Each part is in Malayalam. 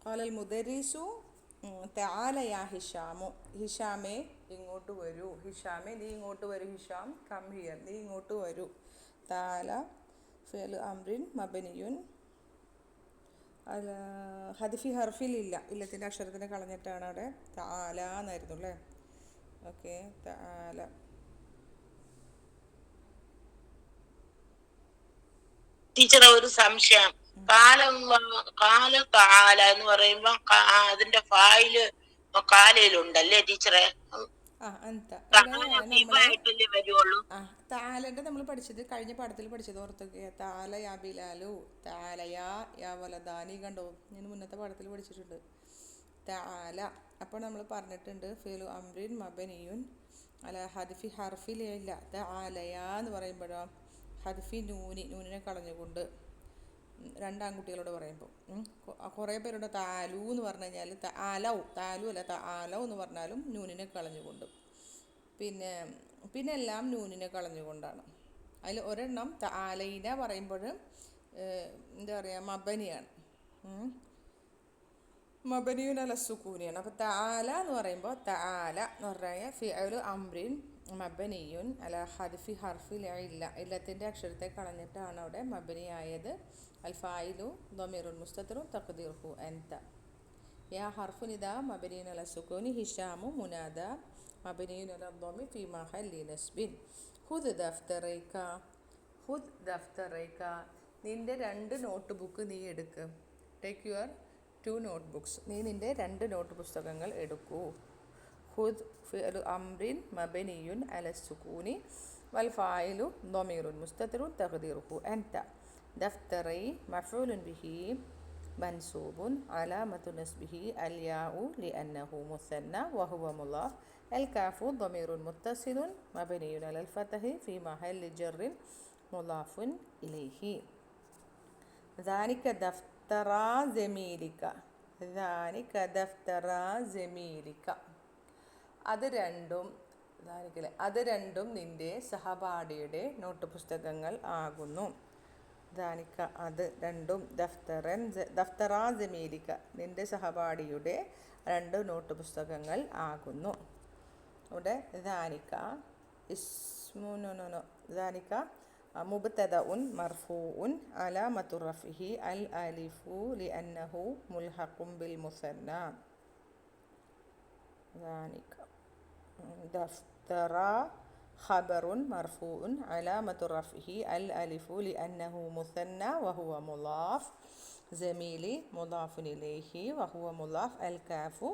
ഖാലൽ മുദരിസു തആല യാ ഹിഷാമു. ഹിഷാമേ ഇങ്ങോട്ട് വരൂ. ഹിഷാമേ നീ ഇങ്ങോട്ട് വരൂ. ഹിഷാം കം ഹിയർ, നീ ഇങ്ങോട്ട് വരൂ. തആല ഫിഅ്ലു അംറിൻ മബ്നിയുൻ അല ഹദ്ഫി ഹർഫിൽ ഇല്ല, ഇല്ലത്തിൻ്റെ അക്ഷരത്തിനെ കളഞ്ഞിട്ടാണ് അവിടെ തആല എന്നായിരുന്നു അല്ലേ. ഓക്കെ, തആല. ടീച്ചറെ ഒരു സംശയം. കാല താല എന്ന് പറയുമ്പോ അതിന്റെ ഫായില് കാലയിലുണ്ടല്ലേ ടീച്ചറെ? താലന്റെ നമ്മൾ പഠിച്ചത് കഴിഞ്ഞ പാഠത്തിൽ പഠിച്ചത് ഓർത്തൊക്കെ. താല യാ ബിലാലു, താല യാ വലദാനി. കണ്ടോ, ഞാൻ മുന്നത്തെ പാഠത്തിൽ പഠിച്ചിട്ടുണ്ട് താല. അപ്പോൾ നമ്മൾ പറഞ്ഞിട്ടുണ്ട് ഫിഅ്ലു അംറിൻ മബ്നിയുൻ അല ഹദ്ഫി ഹർഫിലേ ഇല്ല. താലയാ എന്ന് പറയുമ്പോഴോ ഹദ്ഫി നൂനിനെ കളഞ്ഞുകൊണ്ട്. രണ്ടാൺകുട്ടികളോട് പറയുമ്പോൾ കുറേ പേരുടെ താലു എന്ന് പറഞ്ഞു കഴിഞ്ഞാൽ താലു അല്ല താലൗ എന്ന് പറഞ്ഞാലും നൂനിനെ കളഞ്ഞുകൊണ്ട്. പിന്നെ എല്ലാം നൂനിനെ കളഞ്ഞുകൊണ്ടാണ്. അതിൽ ഒരെണ്ണം താലൈന പറയുമ്പോൾ എന്താ പറയുക, മബനിയാണ്, മബനിയുൻ അല സുക്കൂനിയാണ്. അപ്പോൾ തആല എന്ന് പറയുമ്പോൾ തആല എന്ന് പറഞ്ഞാൽ ഫിഅ്ലു അംറിൻ മബനിയുൻ അല ഹദ്ഫി ഹർഫിൽ ഇല്ല, ഇല്ലത്തിൻ്റെ അക്ഷരത്തെ കളഞ്ഞിട്ടാണ് അവിടെ മബനിയായത്. അൽ ഫായിലു ദമീറുൻ മുസ്തതിറുൻ തഖ്ദീറുഹു അൻത. യാ ഹർഫു നിദാ മബനിയുൻ അല സുക്കൂനി. ഹിഷാമു മുനാദ മബനിയുൻ അല ദമ്മി ഫീ മഹല്ലി നസ്ബിൻ. ഹുദ് ദഫ്തറൈക. ഹുദ് ദഫ്തറൈക, നിൻ്റെ 2 നോട്ട് ബുക്ക് നീ എടുക്ക്. Take your 2 not books. നീ നിൻ്റെ 2 നോട്ട് പുസ്തകങ്ങൾ എടുക്കൂ. ഹുദ് ഫിഅ്ലു അംറിൻ മബ്നിയുൻ അല സുക്കൂനി വൽ ഫായിലു ദമീറുൻ മുസ്തതിറുൻ തഖ്ദീറുഹു അൻത. ദഫ്തറൈ മഫ്ഊലുൻ ബിഹി മൻസൂബുൻ അലാമത്തു നസ്ബിഹി അൽ യാഉ ലിഅന്നഹു മുസന്ന വഹുവ മുളാഫ്. അൽ കാഫു ദമീറുൻ മുത്തസിലുൻ മബ്നിയുൻ അലൽ ഫത്ഹി ഫീ മഹല്ലി ജർറിൻ മുളാഫുൻ ഇലൈഹി. ദാനിക ദഫ്തറാ ജമീലിക. ദാനിക ദഫ്തറാ ജമീലിക. അത് രണ്ടും നിൻ്റെ സഹപാഠിയുടെ നോട്ട് പുസ്തകങ്ങൾ ആകുന്നു. ദാനിക അത് രണ്ടും ദഫ്തറാ ജമീലിക നിൻ്റെ സഹപാഠിയുടെ 2 നോട്ട് പുസ്തകങ്ങൾ ആകുന്നു. ഇവിടെ ദാനിക ദാനിക മുബ്തദഉൻ മർഫൂഉൻ അലാമത്തു റഫ്ഇഹി അൽ അലിഫു ലിഅന്നഹു മുൽഹഖുൻ ബിൽ മുസന്ന. ദാനിക ദഫ്തറ ഖബറുൻ മർഫൂഉൻ അലാമത്തു റഫ്ഇഹി അൽ അലിഫു ലിഅന്നഹു മുസന്ന വഹുവ മുളാഫ്. ജമീലി മുളാഫുൻ ഇലൈഹി വഹുവ മുളാഫ്. അൽ കാഫു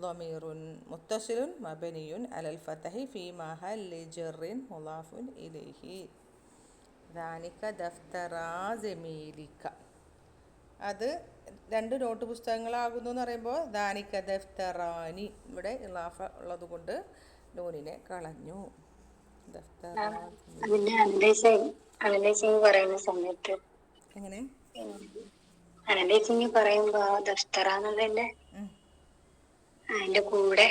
ളമീറുൻ മുത്തസിലുൻ മബ്നിയുൻ അലൽ ഫത്ഹി ഫീ മഹല്ലി ജർറിൻ മുളാഫുൻ ഇലൈഹി. ദാനിക ദഫ്തറാ ജമീലിക. അത് 2 നോട്ട് പുസ്തകങ്ങളാകുന്നു എന്ന് പറയുമ്പോൾ ദാനിക ദഫ്തറാനി, ഇവിടെ ഇളാഫ ഉള്ളത് കൊണ്ട് നൂനിനെ കളഞ്ഞു. പറയുന്ന സമയത്ത് എങ്ങനെ അനലേസിങ് പറയുമ്പോ ദഫ്തറാന്നുള്ളതിന്റെ അതിന്റെ കൂടെ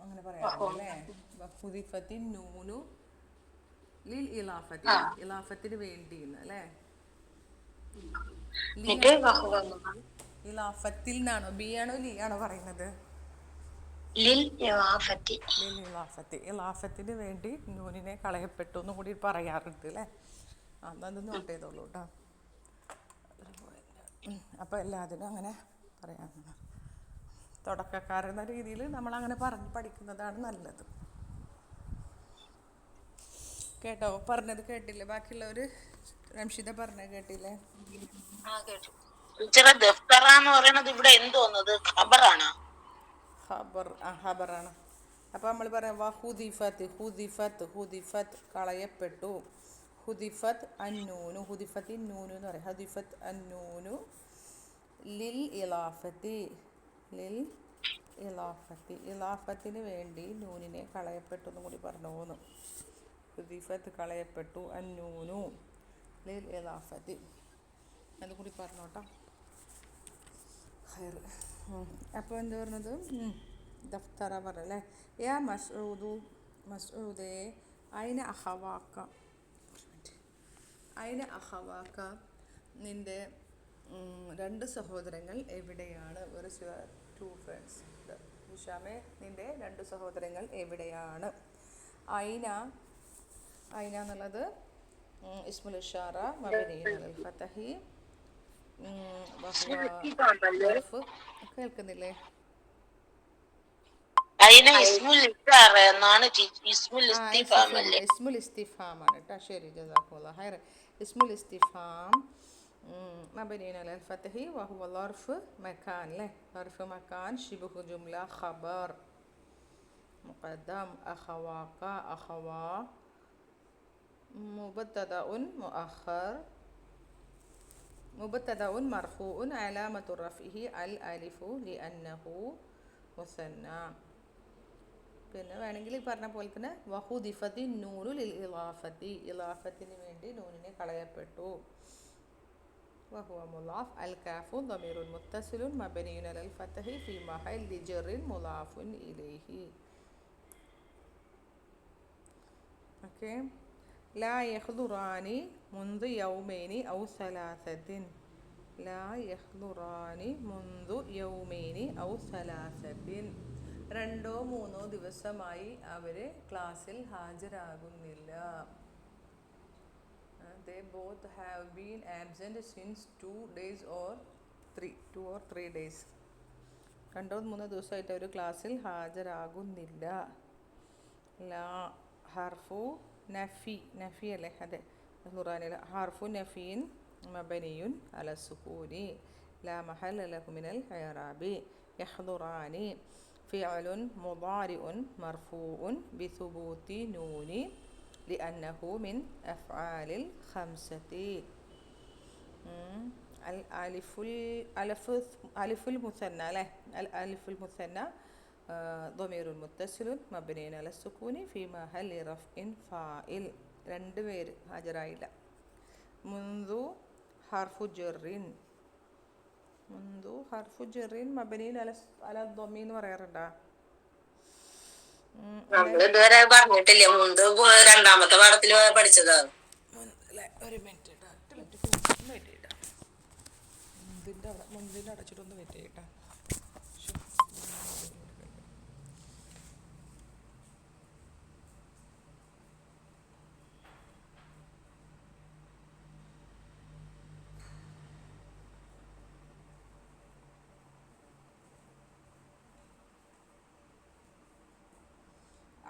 അങ്ങനെ പറയാറുണ്ടല്ലേ. വഹുദിഫത്തി നൂനു ലിൽ ഇലാഫത്തി, ഇലാഫത്തിന് വേണ്ടി അല്ലേ. ഇലാഫത്തിൽ നിന്നാണോ ബി ആണോ ലി ആണോ പറയുന്നത്? ഇലാഫത്തിന് വേണ്ടി നൂനിനെ കളയപ്പെട്ടു എന്നും കൂടി പറയാറുണ്ട് അല്ലേ. അതൊന്ന് നോട്ട് ചെയ്തോളൂ കേട്ടോ. അപ്പോൾ എല്ലാത്തിനും അങ്ങനെ പറയാറുണ്ട്. തുടക്കക്കാരെന്ന രീതിയിൽ നമ്മളങ്ങനെ പറഞ്ഞ് പഠിക്കുന്നതാണ് നല്ലത്. കേട്ടോ, പറഞ്ഞത് കേട്ടില്ലേ? ബാക്കിയുള്ളവർ റംഷിദ പറഞ്ഞത് കേട്ടില്ലേ? ഇവിടെ എന്തോന്നത് ഖബറാണ്. ഖബറാണ്. അപ്പോൾ നമ്മൾ പറയാം ഹുദിഫത്ത് കളയപ്പെട്ടു. ഹുദിഫത്ത് അന്നൂനു, ഹുദിഫത്തി നൂനു എന്ന് പറയും. ഹുദിഫത്ത് അന്നൂനു ലിൽ ഇലാഫത്തി ഇലാഫത്തിന് വേണ്ടി നൂനിനെ കളയപ്പെട്ടു എന്നും കൂടി പറഞ്ഞു പോന്നു. ഹുദിഫത്ത് കളയപ്പെട്ടു അന്നൂനു ലിൽ ഇലാഫത്തി അതും കൂടി പറഞ്ഞോട്ടോ. ഖൈർ. അപ്പോൾ എന്താ പറഞ്ഞത്? ദഫ്തറ പറഞ്ഞല്ലേ. യാ മസ്ഊദേ അയിന അഖവാക്ക. അയിന അഹവാക്ക, നിന്റെ രണ്ട് സഹോദരങ്ങൾ എവിടെയാണ്? Where is your two friends? ഹിഷാമെ, നിന്റെ രണ്ട് സഹോദരങ്ങൾ എവിടെയാണ്? ഐന, ഐന എന്നുള്ളത് ഇസ്മുൽ ഇഷാറ മബനിയുൻ അലൽ ഫതഹി വഹുവ ളർഫ്. കേൾക്കുന്നില്ലേ? അതിന് ഇസ്മുൽ ഇസ്തിഫാം എന്നാണ് ഇസ്മുൽ ഇസ്തിഫാം ശരി, അല്ലേ? ഇസ്മുൽ ഇസ്തിഫാമാണ് കേട്ടോ. ശരി, ജസാക്കുമുല്ലാഹ് ഖൈറൻ. ഇസ്മുൽ ഇസ്തിഫാം മബനിയുൻ അലൽ ഫതഹി വഹുവ ളർഫ് മകാൻ അല്ലേ? ളർഫ് മകാൻ ശിബ്ഹു ജുംല ഖബർ മുഖദ്ദം. അഖവാക, അഖവാ മുബത്തദഉൻ മുഅഖർ. മുബത്തദഉൻ മർഫൂഉൻ അലാമത്തു റഫ്ഇഹി അൽ അലിഫു ലിഅന്നഹു മുസന്ന. പിന്നെ വേണമെങ്കിൽ ഈ പറഞ്ഞ പോലെ തന്നെ വഹുദിഫത്തി നൂനു ലിൽ ഇളാഫത്തി, ഇളാഫത്തിന് വേണ്ടി നൂനിനെ കളയപ്പെട്ടു. വഹുവ മുളാഫ്. അൽ കാഫു ദമീറുൻ മുത്തസിലുൻ മബനിയുൻ അലൽ ഫതഹി ഫി മഹല്ലി ജറിൻ മുളാഫുൻ ഇലൈഹി. ഓക്കെ. ലാ യഹ്ദുറാനി മുൻദു യൗമൈനി ഔ സലാസത്തിൻ. ലാ യഹ്ദുറാനി മുൻദു യൗമൈനി ഔ സലാസത്തിൻ. 2-3 ദിവസമായി അവർ ക്ലാസ്സിൽ ഹാജരാകുന്നില്ല. They both have been absent since 2 days or 3 days. 2-3 ദിവസമായിട്ട് അവർ ക്ലാസ്സിൽ ഹാജരാകുന്നില്ല. ലാ ഹർഫു നഫി, നഫി അല്ലേ? അതെ, ഖുർആനിൽ ഹർഫു നഫീൻ മബനിയുൻ അല സുകൂനി ലാ മഹല്ല ലഹു മിനൽ ഇഅറാബി. യഹ്ദുറാനി ഫിഅലുൻ മുദാരിഉൻ മർഫൂഉൻ ബിസുബൂതി നൂനി ലിഅന്നഹു മിൻ അഫ്ആലിൽ ഖംസതി. അൽ അലിഫുൽ മുസന്ന അല്ലേ? അൽ അലിഫുൽ മുസന്ന ضمير متصل مبني على السكون في محل رفع فاعل. 2 പേര് ഹാജരായില്ല. മുൻദു ഹർഫു ജറിൻ, മുൻദു ഹർഫു ജറിൻ മബനിയുൻ അല ദ്വമ്മി എന്ന് പറയാറുണ്ടോ? നമ്മൾ ഇതുവരെ പറഞ്ഞിട്ടില്ല. മുൻപ് രണ്ടാമത്തെ പാഠത്തിൽ പഠിച്ചതാണ്. ഒരു മിനിറ്റ് കേട്ടോ, 8 മിനിറ്റ് വെയിറ്റ് ചെയ്യട്ടാ. മുന്തിൻ്റെ അടച്ചിട്ടൊന്ന് വെയിറ്റ് ചെയ്യട്ടാ.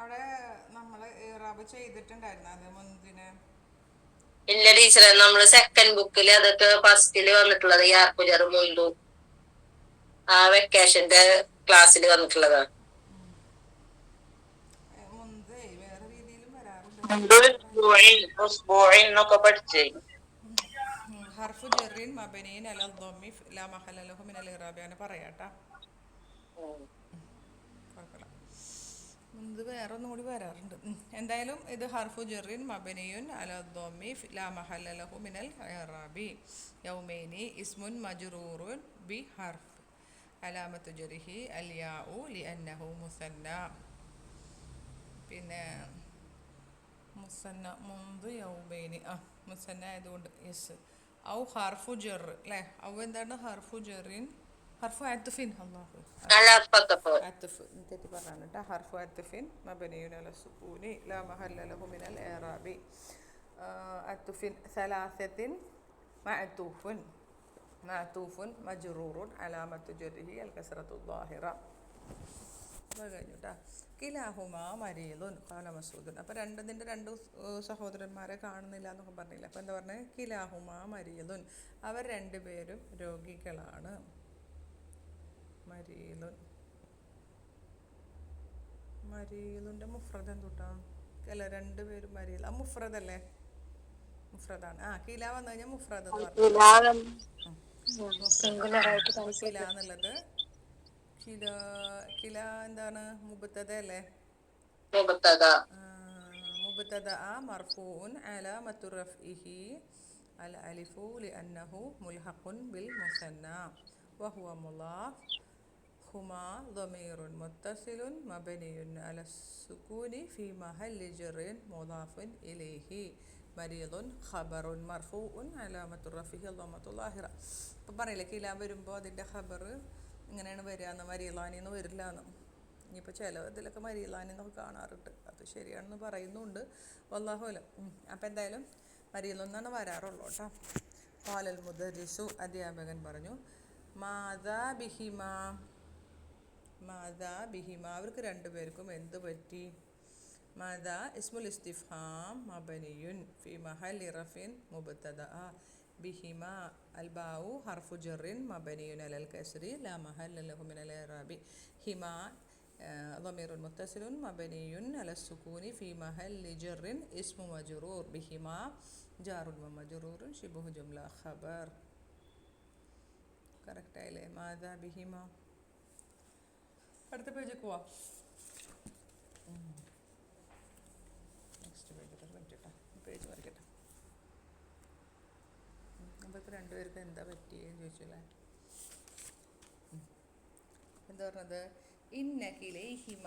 അവിടെ നമ്മൾ ഇറാബ് ചെയ്തിട്ടുണ്ടായിരുന്നു അത് മുന്തിന്? ഇല്ല ടീച്ചറെ, നമ്മള് സെക്കൻഡ് ബുക്കിൽ അതൊക്കെ ഫസ്റ്റില് വന്നിട്ടുള്ളത് യാർക്കുജർ മുൻപു ആ വെക്കേഷന്റെ ക്ലാസ്സിൽ വന്നിട്ടുള്ളതാണ്. മുന്ത് വേറെ രീതിയിലും വരാറുണ്ട്. പഠിച്ചേ ഹർഫു ജറിൻ മബനിയിൻ അല ദ്വമ്മി ലാ മഹല്ല ലഹു മിനൽ ഇറാബി അങ്ങനെ പറയാട്ടാ. കുഴപ്പമില്ല. മുന്ത് വേറെ ഒന്നും കൂടി വരാറുണ്ട്. എന്തായാലും ഇത് ഹർഫു ജറിൻ മബനിയുൻ അല ദ്വമ്മി ലാ മഹല്ല ലഹു മിനൽ ഇറാബി. യൗമൈനി ഇസ്മുൻ മജ്റൂറുൻ ബി ഹർഫ് അലാമത്തു ജറിഹി അൽ യാഉ ലിഅന്നഹു മുസന്ന. പിന്നെ മുസന്ന മുന്ത് യൗമൈനി മുസന്ന ആയതുകൊണ്ട് യെസ്. ഔ ഹർഫു ജർ അല്ലേ? ഔ എന്താണ്? ഹർഫു ജറിൻ, ഹർഫു അത്ഫിൻ. അല്ലാഹു അത്ഫ് തെറ്റി പറഞ്ഞാണ് കേട്ടോ. ഹർഫു അത്ഫിൻ മബനിയുൻ അല സുകൂനി ലാ മഹല്ല ലഹു മിനൽ ഇറാബി. അത്ഫിൻ സലാസത്തിൻ മഅതൂഫുൻ, മഅതൂഫുൻ മജ്റൂറുൻ അലാമത്തു ജർഹി അൽ കസ്റത്തു ളാഹിറ. കഴിഞ്ഞു കേട്ടോ. കിലാഹുമാ മരീദുൻ ഖാല മസൂദുൻ. അപ്പോൾ ഇതിൻ്റെ 2 സഹോദരന്മാരെ കാണുന്നില്ല എന്നൊക്കെ പറഞ്ഞില്ല. അപ്പോൾ എന്താ പറഞ്ഞത്? കിലാഹുമാ മരീദുൻ, അവർ 2 പേരും രോഗികളാണ്. മരീദുൻ, മരീദുൻ്റെ മുഫ്രദ് എന്തുട്ടാ? അല്ല, 2 പേരും മരീദ് ആ മുഫ്രദല്ലേ? മുഫ്രദാണ്. കില വന്നു കഴിഞ്ഞാൽ മുഫ്രദ് എന്ന് പറഞ്ഞു. കില എന്നുള്ളത് കില എന്താണ്? മുബത്തദ അല്ലേ? മുബത്തദ മർഫൂഉൻ അലാമത്തു റഫ്ഇഹി അൽ അലിഫു ലിഅന്നഹു മുൽഹഖുൻ ബിൽ മുസന്ന വഹുവ മുളാഫ്. ഹുമാ ളമീറുൻ മുത്തസിലുൻ മബനിയുൻ അല സുകൂനി ഫി മഹല്ലി ജറിൻ മുളാഫുൻ ഇലൈഹി. മരീദുൻ ഖബറുൻ മർഫൂഉൻ അലാമത്തുർ റഫിഹി ളമ്മത്തുൽ ലാഹിറ. ഇപ്പം പറയില്ലേ കില വരുമ്പോൾ അതിൻ്റെ ഖബർ ഇങ്ങനെയാണ് വരികയെന്ന്, മരീലാനിന്ന് വരില്ല എന്ന്. ഇനിയിപ്പോൾ ചില ഇതിലൊക്കെ മരീലാനിന്നൊക്കെ കാണാറുണ്ട്, അത് ശരിയാണെന്ന് പറയുന്നുണ്ട്, വല്ലാഹു അലം. അപ്പം എന്തായാലും മരീലൊന്നാണ് വരാറുള്ളൂ കേട്ടോ. ഖാലൽ മുദരിസു, അധ്യാപകൻ പറഞ്ഞു, മാതാ ബിഹിമ, മാതാ ബിഹിമ, അവർക്ക് രണ്ടുപേർക്കും എന്ത് പറ്റി? മാതാ ഇസ്മുൽ ഇസ്തിഫ്ഹാം മബനിയുൻ ഫി മഹല്ലി റഫിൻ മുബ്തദഅ, ബിഹിമ അൽബാഉ ഹർഫു ജറിൻ മബനിയുൻ അലൽ കസ്രി ലാ മഹല്ല ലഹു മിനൽ ഇറാബി, ഹിമ ضمير متصل مبني على السكون في محل جر اسم مجرور بهما جار ومجرور شبه جملة خبر. കറക്റ്റ് ആയില്ലേ? മാതാ ബിഹിമ. അടുത്ത പേജിൽ പോവാം. നെക്സ്റ്റ് പേജ് വരയ്ക്കട്ടെ. നമുക്ക് രണ്ടുപേർക്ക് എന്താ പറ്റിയെന്ന് ചോദിച്ചല്ലേ. എന്താ പറഞ്ഞത്? ഇന്ന കിലൈഹിമ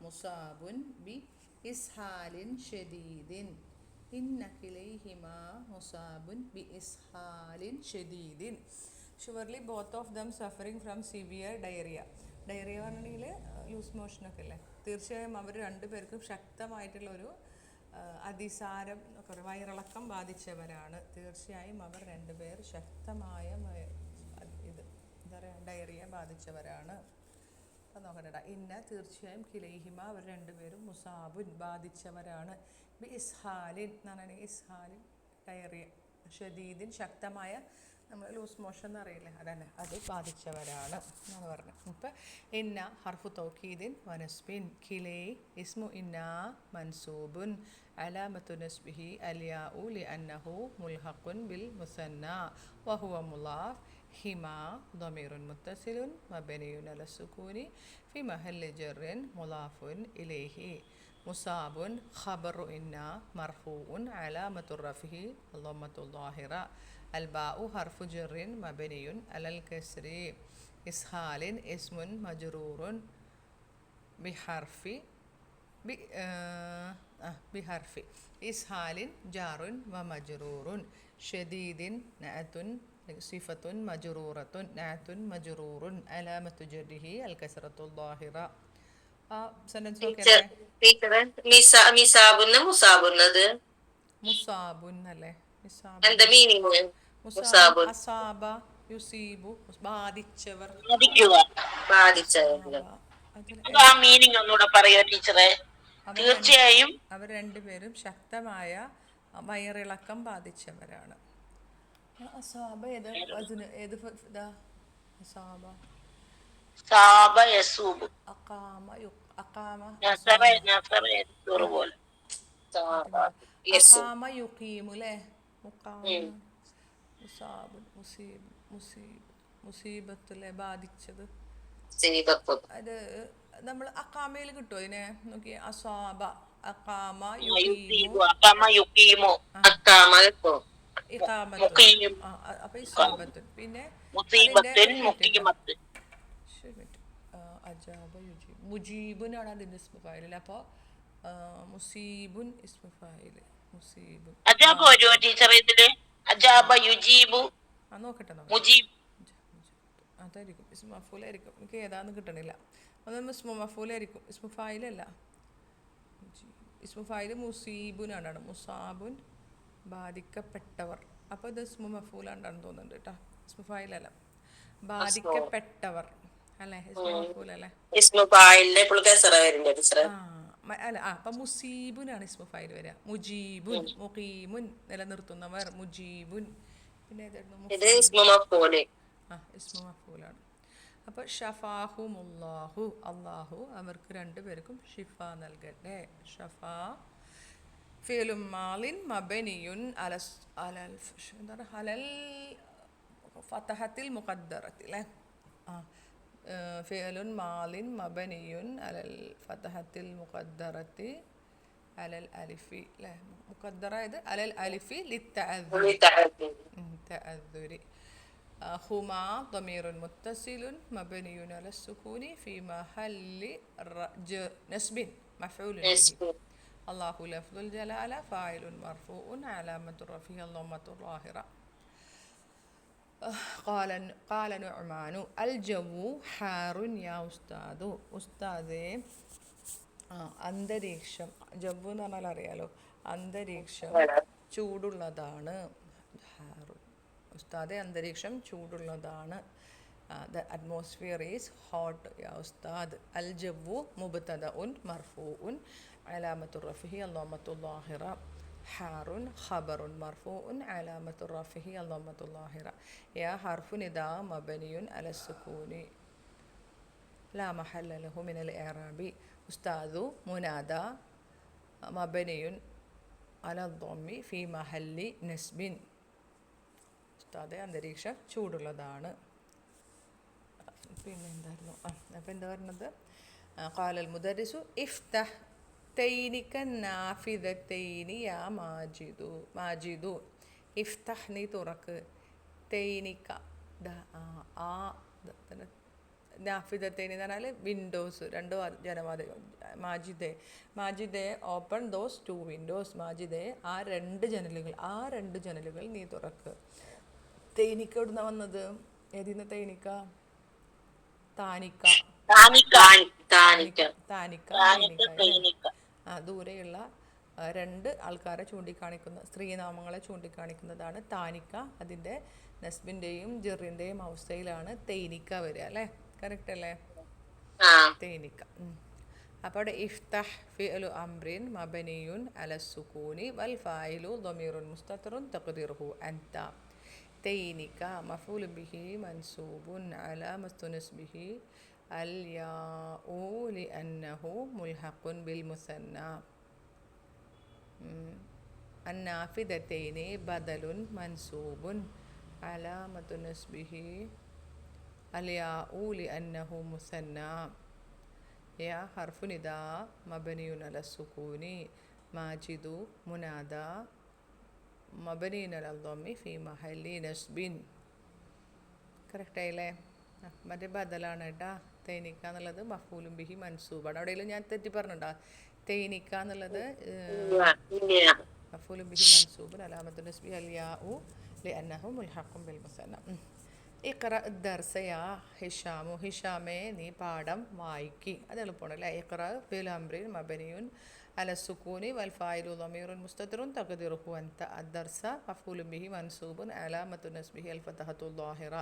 മുസാബുൻ ബി ഇസ്ഹാലിൻ ഷദീദിൻ. ഇന്ന കിലൈഹിമ മുസാബുൻ ബി ഇസ്ഹാലിൻ ഷദീദിൻ. Surely both of them suffering from severe diarrhoea. Diarrhoea പറഞ്ഞിട്ടുണ്ടെങ്കിൽ ലൂസ് മോഷനൊക്കെ അല്ലേ. തീർച്ചയായും അവർ രണ്ടുപേർക്കും ശക്തമായിട്ടുള്ളൊരു അതിസാരം വയറിളക്കം ബാധിച്ചവരാണ്. തീർച്ചയായും അവർ രണ്ടുപേർ ശക്തമായ ഇത് എന്താ പറയുക, ഡയറിയ ബാധിച്ചവരാണ്. അത് നോക്കട്ടെ. ഇന്ന തീർച്ചയായും കിലൈഹിമ അവർ രണ്ടുപേരും മുസാബുൻ ബാധിച്ചവരാണ്, ബി ഇസ്ഹാലിൻ എന്ന് പറഞ്ഞാൽ ഇസ്ഹാലിൻ ഡയറിയ, ഷദീദിൻ ശക്തമായ, നമ്മൾ ലൂസ് മോഷൻ എന്ന് അറിയില്ലേ, അതന്നെ, അത് ബാധിച്ചവരാണ് എന്നാണ് പറഞ്ഞത്. ഇപ്പം ഇന്ന ഹർഫു തൗക്കീദിൻ വനസ്ബിൻ, കിലൈ ഇസ്മു ഇന്ന മൻസൂബുൻ അലാമത്തു നസ്ബിഹി അലിയാഉ ലിഅന്നഹു മുൽഹഖുൻ ബിൽ മുസന്ന വഹുവ മുളാഫ്, ഹിമ ضمير متصل مبني على السكون في محل جر مضاف إليه, مصاب خبر إن مرفوع علامة رفعه الضمة الظاهرة, الباء حرف جر مبني على الكسر, إسهال اسم مجرور بحرف إسهال جار ومجرور, شديد نعت صفة مجرورة, نعت مجرور علامة جره الكسرة الظاهرة. സെന്റൻസ് മുസാബുന്നത് മുസാബുൻ അല്ലേ? എന്താ മീനിങ്? അസാബ യുസീബു ബാധിച്ചവർ, ബാധിച്ചവർ. മീനിങ് ഒന്നുകൂടെ പറയോ ടീച്ചറെ? തീർച്ചയായും അവർ രണ്ടുപേരും ശക്തമായ വയറിളക്കം ബാധിച്ചവരാണ്. അസാബ ഏത് ഏത് ഇതാ? അസാബ സാബ യസൂബ് അഖാമ അഖാമ പോലെ അഖാമ യുഖീമു അല്ലേ? മുഖാമ മുസാബ് മുസീബ് മുസീബ് മുസീബത്തല്ലേ ബാധിച്ചത്. അത് നമ്മൾ അഖാമയിൽ കിട്ടുമോ ഇതിനെ? നോക്കി, അസാബ അഖാമ യുഖീമു അപ്പൊ ഇസാബത്തുൻ, പിന്നെ അജാബ യുജീബ് മുജീബുനാണ് അതിന്റെ ഇസ്മു ഫായിൽ. അപ്പോൾ മുസീബുൻ ഇസ്മു ഫായിൽ, മുസീബുൻ. അജാബ വരുമോ ടീച്ചർ ഇതില്? അജാബ യുജീബു നോക്കട്ടെ, മുജീബ് അതായിരിക്കും ഇസ്മു മഫൂലായിരിക്കും. എനിക്ക് ഏതാന്ന് കിട്ടണില്ല. അതൊന്നും ഇസ്മു മഫൂലായിരിക്കും, ഇസ്മു ഫായിലല്ല. ഇസ്മു ഫായിൽ മുസീബുനാണ്, മുസാബുൻ ബാധിക്കപ്പെട്ടവർ. അപ്പോൾ ഇത് ഇസ്മു മഫൂലാണ്ടാണെന്ന് തോന്നുന്നുണ്ട് കേട്ടോ, ഇസ്മു ഫായിലല്ല. ബാധിക്കപ്പെട്ടവർ അല്ലേ? ഇസ്മു മഫൂലല്ലേ? അല്ല, അപ്പം മുസീബുനാണ് ഇസ്മു ഫായിൽ വരിക. മുജീബുൻ മുഖീമുൻ നിലനിർത്തുന്നവർ, മുജീബുൻ. പിന്നെ ഇസ്മു മഫൂലാണ്. അപ്പോൾ ഷഫാഹുമുല്ലാഹു, അള്ളാഹു അവർക്ക് രണ്ടുപേർക്കും ഷിഫ നൽകട്ടെ. ഷഫാ ഫിഅലുൻ മാളിൻ മബനിയുൻ അലൽ ഫതഹത്തിൽ മുഖദ്ദറത്തി അല്ലേ? ഫിഅലുൻ മാളിൻ മബനിയുൻ അലൽ ഫതഹത്തിൽ മുഖദ്ദറത്തി അലൽ അലിഫി അല്ലേ? മുഖദ്ദറ ഇത് അലൽ അലിഫി ലിത്തഅദ്ദുരി. ഹുമാ ضمير متصل مبني على السكون في محل نصب مفعول به. الله لفظ الجلالة فاعل مرفوع علامة رفعه الضمة الظاهرة. قال نعمان الجو حار يا أستاذ. ഉസ്താദേ അന്തരീക്ഷം, ജവ്വ് എന്ന് പറഞ്ഞാൽ അറിയാലോ, അന്തരീക്ഷം ചൂടുള്ളതാണ്. ഉസ്താദെ അന്തരീക്ഷം ചൂടുള്ളതാണ്. The atmosphere is hot يا أستاذ. الجو مبتدأ مرفوع علامة رفعه الضمة الظاهرة. حار خبر مرفوع علامة رفعه الضمة الظاهرة. يا حرف نداء مبني على السكون لا محل له من الإعراب. أستاذ منادى مبني على الضم في محل نسب. ഉസ്താദെ അന്തരീക്ഷം ചൂടുള്ളതാണ്. പിന്നെ എന്തായിരുന്നു? അപ്പം എന്താ പറഞ്ഞത്? ഖാലൽ മുദരിസു ഇഫ്തഹ് തൈനിക നാഫിദത്തൈനി യാ മാജിദു. ഇഫ്തഹ് നീ തുറക്ക്, തൈനിക നാഫിദത്തൈനി എന്ന് പറഞ്ഞാൽ വിൻഡോസ്, രണ്ട് ജനവാതിൽ. മാജിദെ ഓപ്പൺ ദോസ് 2 വിൻഡോസ്. മാജിദെ ആ രണ്ട് ജനലുകൾ നീ തുറക്ക്. തൈനിക്ക എവിടുന്ന വന്നത്? ഏതിന്ന് തൈനിക്ക? താനിക്ക. ദൂരെയുള്ള രണ്ട് ആൾക്കാരെ ചൂണ്ടിക്കാണിക്കുന്ന, സ്ത്രീനാമങ്ങളെ ചൂണ്ടിക്കാണിക്കുന്നതാണ് താനിക്ക. അതിൻ്റെ നസ്ബിൻ്റെയും ജെറിൻ്റെയും അവസ്ഥയിലാണ് തൈനിക്ക വരിക, അല്ലേ? കറക്റ്റ് അല്ലേ? തൈനിക്ക. അപ്പോൾ അവിടെ ഇഫ്തഹ് ഫിഅലു അംറിൻ മബനിയുൻ അലസ്സുകൂനി വൽ ഫായിലു ളമീറുൻ മുസ്തതിറുൻ തഖ്ദീറുഹു അൻത. തൈനിക മഫൂൽ ബിഹി മൻസൂബുൻ അലാമത്തു നസ്ബിഹി അൽ യാഉ ലിഅന്നഹു മുൽഹഖുൻ ബിൽ മുസന്ന. അന്നാഫിദത്തൈനി ബദലുൻ മൻസൂബുൻ അലാമത്തു നസ്ബിഹി അൽ യാഉ ലിഅന്നഹു മുസന്ന. യാ ഹർഫു നിദാ മബനിയുൻ അലസ്സുകൂനി. മാജിദു മുനാദ മബനിയുൻ അലൽ ളമ്മി ഫീ മഹല്ലി നസ്ബിൻ. കറക്റ്റായില്ലേ? മറ്റേ ബദലാണ് കേട്ടാ. തൈനിക്ക എന്നുള്ളത് മഫൂലും ബിഹി മൻസൂബാണ്. എവിടെയെങ്കിലും ഞാൻ തെറ്റി പറഞ്ഞിട്ടുണ്ടോ? തൈനിക്ക എന്നുള്ളത് മഫൂലും ബിഹി മൻസൂബുൻ അലാമത്തു നസ്ബി അൽ യാഉ ലിഅന്നഹു മുൽഹഖുൻ ബിൽ മുസന്ന. ഇഖ്റ ദർസ യാ ഹിഷാമു. ഹിഷാമേ നീ പാഠം വായിക്കി. അത് എളുപ്പമാണ് അല്ലേ? ഇഖ്റ ഫിൽ അംറിൻ മബനിയുൻ على السكون والفاعل ضمير مستتر تقديره أنت. الدرس مفعول به منصوب علامة نصبه الفتحة الظاهرة.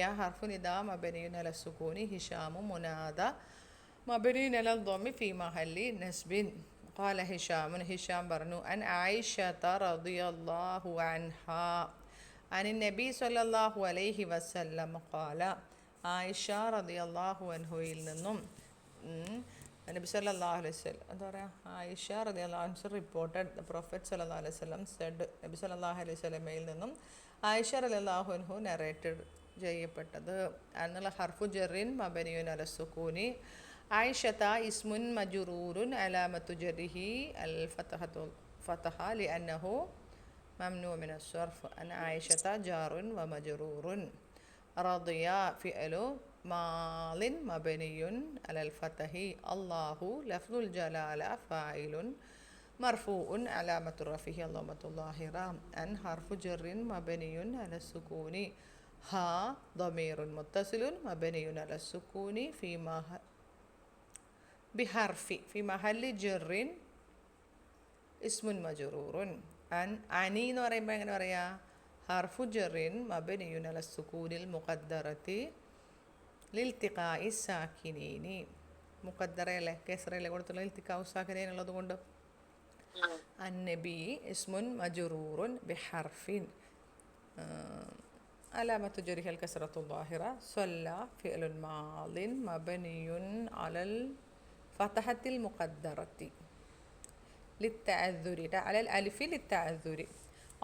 يا حرف نداء مبني على السكون. هشام منادى مبني على الضم في محل نصب. قال هشام برنو عن عائشة رضي الله عنها عن النبي صلى الله عليه وسلم قال. عائشة رضي الله عنه നിന്നും നബി സല്ലല്ലാഹു അലൈഹി വസല്ലം എന്താ പറയുക? ആയിഷ റളിയല്ലാഹു അൻഹ റിപ്പോർട്ടഡ് ദ പ്രൊഫറ്റ് സല്ലല്ലാഹു അലൈഹി വസല്ലം സെഡ്. നബി സല്ലല്ലാഹു അലൈഹി വസല്ലമയിൽ നിന്നും ആയിഷ റളിയല്ലാഹു അൻഹു നറേറ്റഡ് ചെയ്യപ്പെട്ടത്. എന്നുള്ള ഹർഫു ജറിൻ മബനിയുൻ അലസ്സുകൂനി. ആയിഷത ഇസ്മുൻ മജ്റൂറുൻ അലാമത്തു ജറിഹി അൽ ഫതഹ ലിഅന്നഹു മംനൂ മിന അസ്സർഫ്. അൻ ആയിഷത ജാറുൻ വ മജ്റൂറുൻ. റളിയ ഫിഅലു മാളിൻ മബനിയുൻ അലൽ ഫതഹി. അല്ലാഹു ലഫ്ദുൽ ജലാല ഫായിലുൻ മർഫൂഉൻ അലാമത്തു റഫിഹി ളമത്തുൽ ളാഹിറ. അൻ ഹർഫു ജറിൻ മബനിയുൻ അലസ്സുകൂനി. ഹാ ളമീറുൻ മുത്തസിലുൻ മബനിയുൻ അലസ്സുകൂനി ഫി മഹല്ലി ജറിൻ ഇസ്മുൻ മജ്റൂറുൻ. അനി എന്ന് പറയുമ്പോൾ എങ്ങനെ പറയാ? ഹർഫു ജറിൻ മബനിയുൻ അലസ്സുകൂനിൽ മുഖദ്ദറത്തി ലിൽത്തിഖാഇ സാക്കിനീനി. മുഖദ്ദറയല്ലേ, കേസറയല്ലേ കൊടുത്തുള്ള ഇൽത്തിഖാഉ സാക്കിനീൻ ഉള്ളത് കൊണ്ട്. അന്നബി ഇസ്മുൻ മജ്റൂറുൻ ബിഹർഫിൻ അലാമത്തു ജറിഹിൽ കസ്റത്തുൽ ളാഹിറ. സ്വല്ല ഫിഅലുൻ മാളിൻ മബനിയുൻ അലൽ ഫതഹത്തിൽ മുഖദ്ദറത്തി ലിത്തഅദ്ദുരി അലൽ അലിഫി ലിത്തഅദ്ദുരി.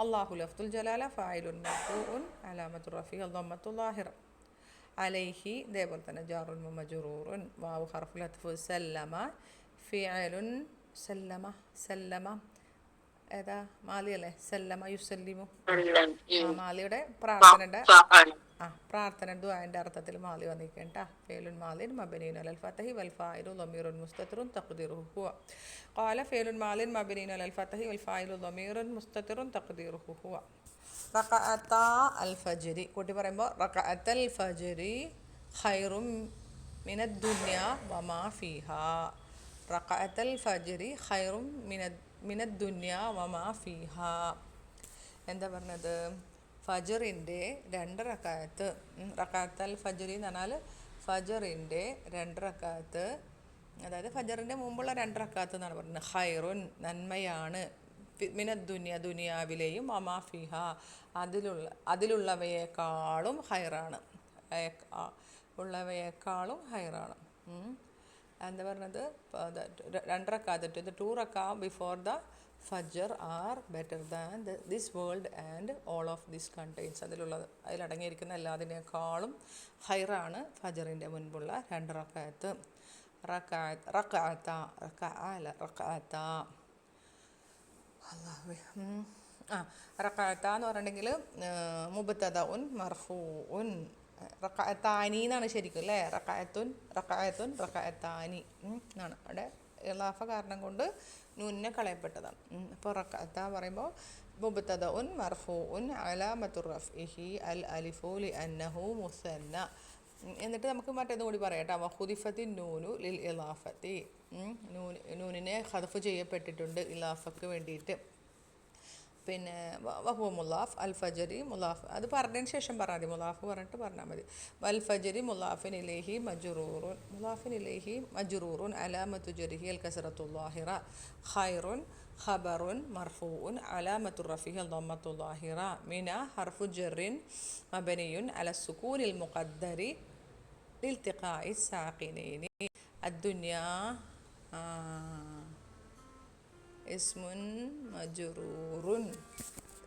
അല്ലാഹു ലഫ്ദുൽ ജലാല ഫായിലുൻ മർഫൂഉൻ അലാമത്തു റഫിഹി ളമത്തുൽ ളാഹിറ. അലൈഹി ഇതേപോലെ തന്നെ ജാറുൻ മജ്റൂറുൻ. വാവ് ഹർഫുൽ അത്ഫ്. സല്ലമ ഫിഅലുൻ സല്ലമ ഏതാ മാലി അല്ലേ? സല്ലമ യുസല്ലിമു. അല്ല. മാലിയുടെ ഫ പ്രാർത്ഥനയുടെ ഫ ആണ്. പ്രാർത്ഥന ദുആന്റെ അർത്ഥത്തിൽ മാലി വന്നിരിക്കണ്ട. ഫേലുൻ മാലിൻ മബനീൻ അലൽ ഫതഹി വൽ ഫായിലു ളമീറുൻ മുസ്തതിറുൻ തഖ്ദീറുഹു ഹുവ. ഖാല ഫേലുൻ മാലിൻ മബനീൻ അലൽ ഫതഹി വൽ ഫായിലു ളമീറുൻ മുസ്തതിറുൻ തഖ്ദീറുഹു ഹുവ. റകഅത്ത അൽ ഫജ്രി. കൂട്ടി പറയുമ്പോൾ റകഅത്തൽ ഫജ്രി ഖൈറും മിനദ് ദുനിയ വമാ ഫീഹാ. റകഅത്തൽ ഫജ്രി ഖൈറും മിനദ് ദുനിയ വമാ ഫീഹാ. എന്താ പറഞ്ഞത്? ഫജറിൻ്റെ 2 റക്അത്ത്. റക്അത്തൽ ഫജ്രി എന്ന് പറഞ്ഞാൽ ഫജറിൻ്റെ 2 റക്അത്ത്, അതായത് ഫജറിൻ്റെ മുമ്പുള്ള 2 റക്അത്ത് എന്നാണ് പറയുന്നത്. ഖൈറുൻ നന്മയാണ്, മിനദ് ദുനിയ ദുനിയാവിലെയും വമാ ഫിഹ അതിലുള്ളവയേക്കാളും ഹൈറാണ്, ഉള്ളവയേക്കാളും ഹൈറാണ്. എന്താ പറഞ്ഞത്? 2 റക്അത്ത്, the 2 rak'ah before the ഫജർ are better than this world and all of this contains. അതിലടങ്ങിയിരിക്കുന്ന എല്ലാതിനേക്കാളും ഹൈറാണ് ഫജറിൻ്റെ മുൻപുള്ള 2 റക്അത്ത്. റക്അത്ത എന്ന് പറഞ്ഞിട്ടുണ്ടെങ്കിൽ മുബ്തദഉൻ മർഫൂഉൻ. റക്അത്താനി എന്നാണ് ശരിക്കും അല്ലേ? റക്അത്തുൻ റക്അത്താനി എന്നാണ്. അവിടെ ഇളാഫ കാരണം കൊണ്ട് നൂനെ കളയപ്പെട്ടതാണ്. അപ്പോൾ റക്അത്ത പറയുമ്പോൾ മുബ്തദഉൻ മർഫൂഉൻ അലാമത്തു റഫ്ഇഹി അൽ അലിഫു ലിഅന്നഹു മുസന്ന. എന്നിട്ട് നമുക്ക് മറ്റേതും കൂടി പറയാം. വഖുദിഫത്തിൻ നൂനു ലിൽ ഇളാഫത്തി. നൂനിനെ ഖദ്ഫ് ചെയ്യപ്പെട്ടിട്ടുണ്ട് ഇലാഫക്ക് വേണ്ടിയിട്ട്. പിന്നെ വഹുവ മുലാഫ് അൽ ഫജരി മുലാഫ്. അത് പറഞ്ഞതിന് ശേഷം പറഞ്ഞാൽ മതി, മുലാഫ് പറഞ്ഞിട്ട് പറഞ്ഞാൽ മതി. വൽ ഫജരി മുലാഫിൻ ഇലൈഹി മജ്റൂറുൻ അലാമത്തു ജരിഹി അൽ കസ്റത്തുൽ ളാഹിറ. ഖൈറുൻ ഖബറുൻ മർഫൂഉൻ അലാമത്തു റഫിഹി അൽ ദമ്മത്തുൽ ളാഹിറ. മിന ഹർഫു ജറിൻ മബനിയുൻ അല സുകൂനിൽ മുഖദ്ദരി ലിൽതിഖാഇ സാഖിനൈനി. അദ്ദുനിയ ഇസ്മുൻ മജ്റൂറുൻ.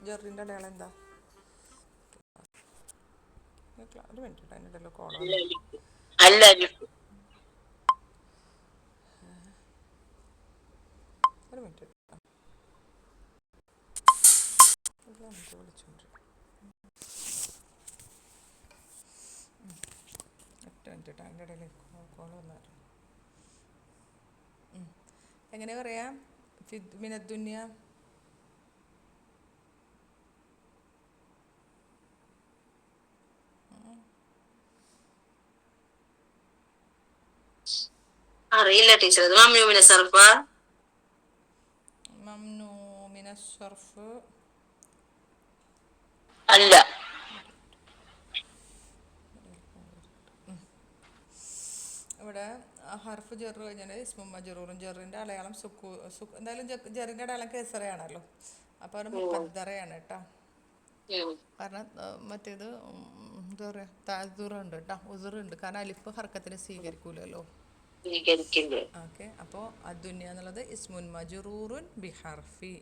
ജറിൻ്റെ അടയാളം എന്താ? ഒരു മിനിറ്റ്, അതിൻ്റെ ഇടയിൽ കോളം. ഒരു മിനിറ്റ് വിളിച്ചോണ്ട് ഒറ്റ മിനിറ്റ്. അതിൻ്റെ ഇടയിൽ കോളം വന്നായിരുന്നു. എങ്ങനെ പറയാം? മിനദ്ദുനിയ അറിയില്ല ടീച്ചർ. ഇത് മമ്നൂ മിന സർഫ. മംനൂ മിന സർഫ് അല്ല. ഇവിടെ ഹർഫ് ജെറ് കഴിഞ്ഞാൽ ഇസ്മു മജ്റൂറുൻ. ജെറിൻ്റെ അടയാളം എന്തായാലും ജെറിൻ്റെ അടയാളം കേസറയാണല്ലോ. അപ്പോൾ അത് മുഖദ്ദറയാണ് കേട്ടോ. കാരണം മറ്റേത് എന്താ പറയുക, താസുറുണ്ട് കേട്ടോ, ഉസുറുണ്ട്. കാരണം അലിഫ് ഹർക്കത്തിന് സ്വീകരിക്കൂലല്ലോ. ഓക്കെ. അപ്പോൾ അദ്ദുനിയ എന്നുള്ളത് ഇസ്മുൻ മജ്റൂറുൻ ബിഹർഫി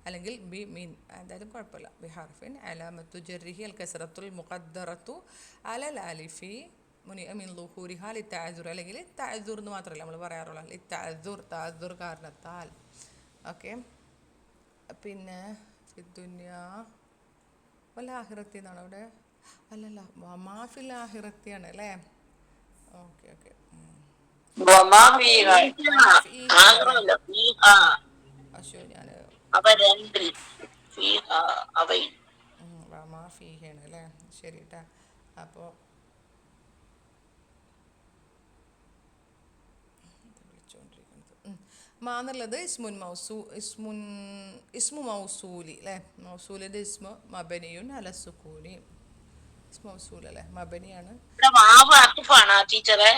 അല്ലെങ്കിൽ ബി മീൻ, എന്തായാലും കുഴപ്പമില്ല. ബിഹർഫിൻ അലാമത്തു ജർരിഹി അൽ കസ്റത്തുൽ മുഖദ്ദറത്തു അലൽ അലിഫി മുനിഅ മിൻ ളുഹൂരിഹ ലിത്തഅസുർ. അല്ലെങ്കിൽ തഅസുർ എന്ന് മാത്രമല്ല നമ്മൾ പറയാറുള്ളൂ, തഅസുർ കാരണത്താൽ. ഓക്കെ. പിന്നെ ഫിദ്ദുനിയ വൽ ആഖിറത്തി എന്നാണ് അവിടെ. അല്ലല്ല, വമാഫിൽ ആഖിറത്തിയാണ് അല്ലേ? Okay okay. അശോ ഞാൻ വമാഫീഹാണ് അല്ലേ? ശരി കേട്ടാ. അപ്പോൾ മാന്നുള്ളത് ഇസ്മു മൗസൂലി അല്ലേ? മൗസൂലിൻ്റെ ഇസ്മു മബനിയുൻ അല സുക്കൂനി. ഇസ്മു മൗസൂൽ അല്ലേ? മബനിയാണ്. വാവ് ടീച്ചറെ.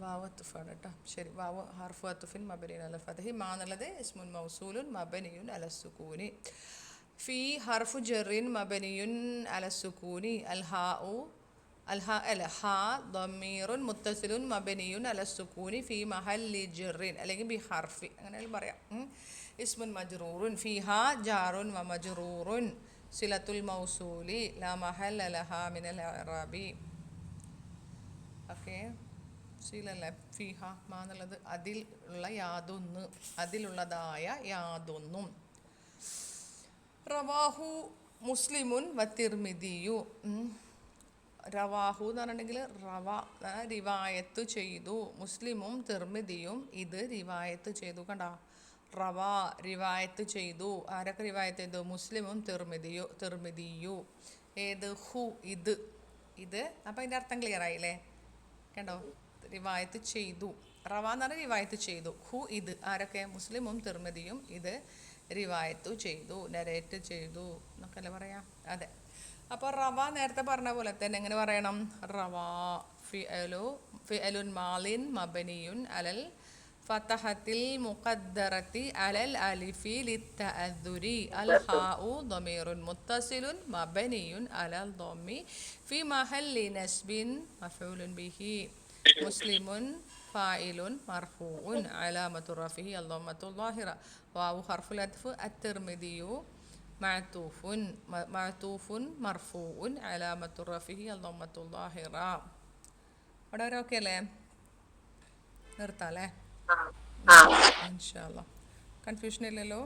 വാവ് അത്തുഫാണ് കേട്ടോ. ശരി. വാവ് ഹർഫു അത്തുഫിൻ മബനിയുൻ അല ഫതഹി. മാന്നുള്ളത് ഇസ്മുൻ മൗസൂലുൻ മബനിയുൻ അല സുക്കൂനി. ഫി ഹർഫു ജറിൻ മബനിയുൻ അല സുക്കൂനി. ഹാ ദമീറുൻ മുത്തസിലുൻ മബനിയുൻ അല സുക്കൂനി ഫി മഹല്ലി ജറിൻ അല്ലെങ്കിൽ ബി ഹർഫി, അങ്ങനെയും പറയാം. ഇസ്മുൻ മജ്റൂറുൻ ഫിഹാ ജാറുൻ വ മജ്റൂറുൻ സിലത്തുൽ മൗസൂലി ലാ മഹല്ല ലഹാ മിനൽ ഇറാബി. ഓക്കെ. സിലല്ലേ ഫിഹ മാന്നുള്ളത് അതിലുള്ളതായ യാതൊന്നും. റവാഹു മുസ്ലിമുൻ വ തിർമിദിയു. റവാഹു എന്ന് പറഞ്ഞിട്ടുണ്ടെങ്കിൽ റിവായത്ത് ചെയ്തു. മുസ്ലിമും തിർമിദിയും ഇത് റിവായത്ത് ചെയ്തു. കണ്ടോ, റവാ റിവായത്ത് ചെയ്തു. ആരൊക്കെ റിവായത്ത് ചെയ്തു? മുസ്ലിമും തിർമിദിയു. ഏത്? ഹു ഇത്. അപ്പം അതിൻ്റെ അർത്ഥം ക്ലിയർ ആയില്ലേ? കണ്ടോ, റിവായത്ത് ചെയ്തു. റവ എന്ന് പറഞ്ഞാൽ റിവായത്ത് ചെയ്തു. ഹു ഇത്. ആരൊക്കെ? മുസ്ലിമും തിർമിദിയും ഇത് റിവായത്തു ചെയ്തു, നരേറ്റ് ചെയ്തു എന്നൊക്കെ അല്ലേ പറയാം. അതെ. അപ്പോൾ റവ നേരത്തെ പറഞ്ഞ പോലെ തന്നെ എങ്ങനെ പറയണം? റവാ ഫിഅലുൻ മാലിൻ മബനിയുൻ അലൽ ഫതഹത്തിൽ മുഖദ്ദറത്തി അലൽ അലിഫി ലിത്തഅദ്ദുരി അൽ ഹാഉ ضمീറുൻ മുത്തസിലുൻ മബനിയുൻ അലൽ ضമ്മി ഫി മഹല്ലി നസ്ബിൻ മഫ്ഊലുൻ ബിഹി മുസ്ലിമുൻ ഫായിലുൻ മർഫൂഉൻ അലാമത്തു റഫിഹി അദ്ദമ്മത്തു ളാഹിറ വാവു ഹർഫുൽ അത്ഫ് അത്തിർമിദിയു മഅതൂഫുൻ മർഫൂഉൻ അലാമത്തു റഫിഹി അദ്ദമ്മത്തു ളാഹിറ. അവിടെ വരെ ഓക്കെ അല്ലേ? നിർത്താം അല്ലേ? ഇൻഷാ അല്ലാ. കൺഫ്യൂഷൻ ഇല്ലല്ലോ?